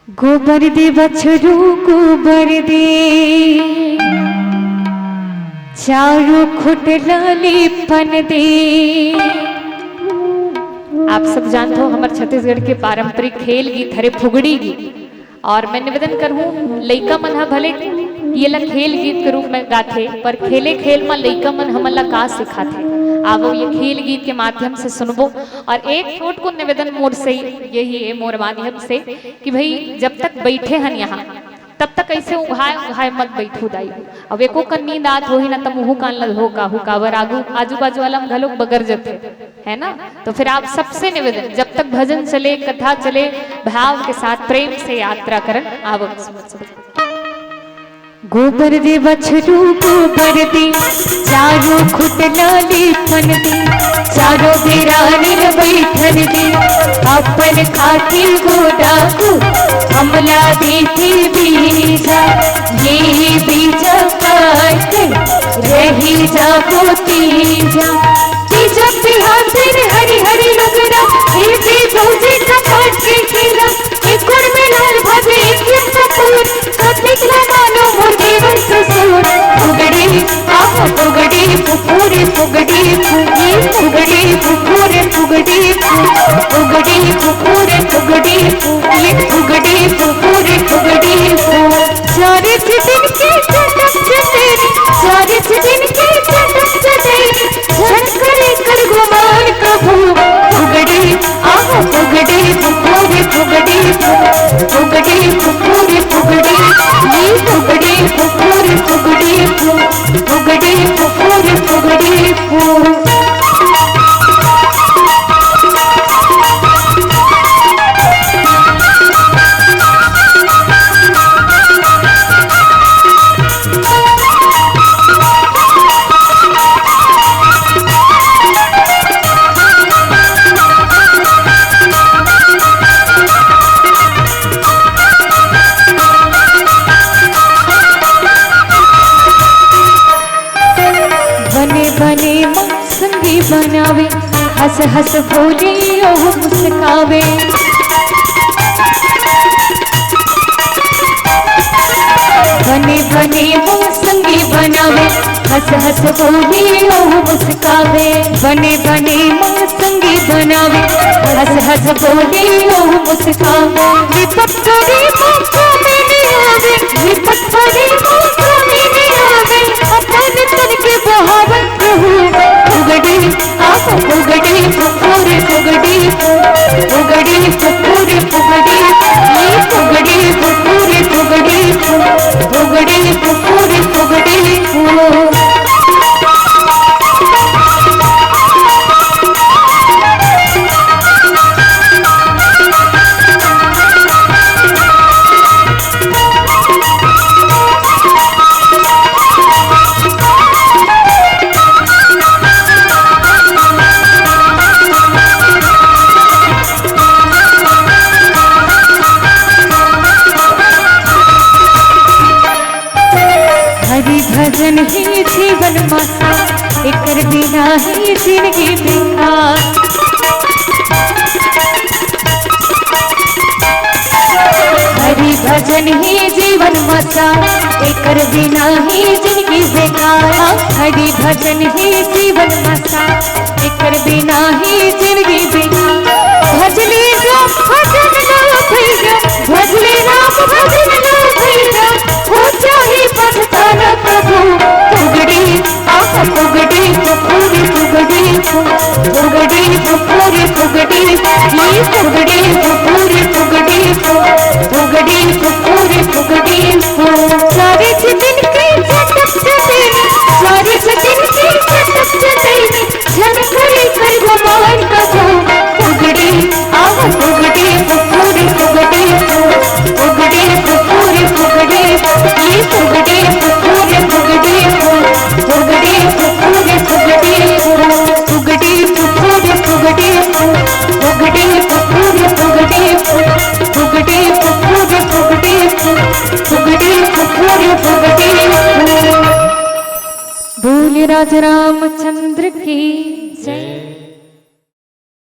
गोबर दे बछरू गोबर दे चारों खुटला लेपन दे। आप सब जानते हो हमारे छत्तीसगढ़ के पारंपरिक खेल गीत हरे फुगड़ी गीत। और मैं निवेदन करूँ लइका मन हा भले ये ला खेल गीत के रूप में गाथे पर खेले खेल में लइका मन हमन ला का सिखाथे आवो ये खेल गीत के माध्यम से सुनबो। और एक छोट को निवेदन मोर से यही है मोर माध्यम से कि भाई जब तक बैठे हन यहाँ तब तक ऐसे उघाए उघाए मत बैठू दाई। अब एको का नींद आत हो ही ना तब मुँह कान लग हो का हुकावर आगू आजू बाजू वाला में घलोक बगर जते है ना। तो फिर आप सबसे निवेदन जब तक भजन चले कथा चले भाव के साथ प्रेम से यात्रा करन आवो। गोबर दे बछरू गोबर दे चारों खुटला लेपन दे चारों बेरानी बैठन दे अपन खातिर गोदा को हमला देती बीजा ये बीजा काट रही जागो तीजा तीजा बिहार दिन हरी हरी रगड़ा इनके भौजी का काट के कीड़ा एक गुड़ में लाल भाजे एक कपूर कतिक लगानो मोर देवर ससुर फुगड़ी आप फुगड़ी फुफुरे फुगड़ी फुगी फुगड़ी फुफुरे फुगड़ी फुगड़ी फुफुरे फुगड़ी फुगी फुगड़ी फुफुरे फुगड़ी चारे दिन के चटक चटे चारे दिन के चटक चटे झटकरे कर गुमान कबू फुगड़ी आप फुगड़ी फुफुरे फुगड़ी फुगड़ी फुफुरे फुगड़ी ये फुगड़ी फुफुरे फुगड़ी फुगड़ी फुफुरे फुगड़ी बनावे हंस हंस बोले ओह मुस्कावे बने बने मौसंगी बनावे हंस हंस बोले ओह मुस्कावे बने बने मौसंगी बनावे हंस हंस बोले ओह मुस्कावे विपत पड़े मौका में नहीं आवे विपत पड़े मौका में नहीं आवे अपन तन के बहावन कहूँ फुगड़ी आप फुगड़ी फुफुरे फुगड़ी फुगड़ी फुफुरे फुगड़ी ये फुगड़ी फुफुरे फुगड़ी फुगड़ी फुफुरे फुगड़ी भजन ही जीवन माता एकर बिना ही जिंदगी बेकार हरि भजन ही जीवन माता एकर बिना ही जिंदगी बेकार हरि भजन ही जीवन माता एकर बिना ही जिंदगी बेकार भजले राम भजन ना भैया भजले राम भजन ना भैया हो चाहे पढ़ता न प्रभु फुगड़ी आप फुगड़ी फुफुरे फुगड़ी फुगड़ी फुफुरे फुगड़ी ये फुगड़ी फुफुरे फुगड़ी फुगड़ी फुफुरे फुगड़ी सारे दिन के चटक चटे सारे दिन के चटक चटे झनकरे कर गुमान का फुगड़ी आप फुगड़ी फुफुरे फुगड़ी फुगड़ी फुफुरे फुगड़ी ये फुगड़ी फुफुरे फुगड़ी फुगड़ी फुफुरे फुगड़ी फुगड़ी फुफुरे फुगड़ी फुगड़ी फुफुरे फुगड़ी फुगड़ी फुफुरे फुगड़ी फुगड़ी फुफुरे फुगड़ी बोल राज रामचंद्र की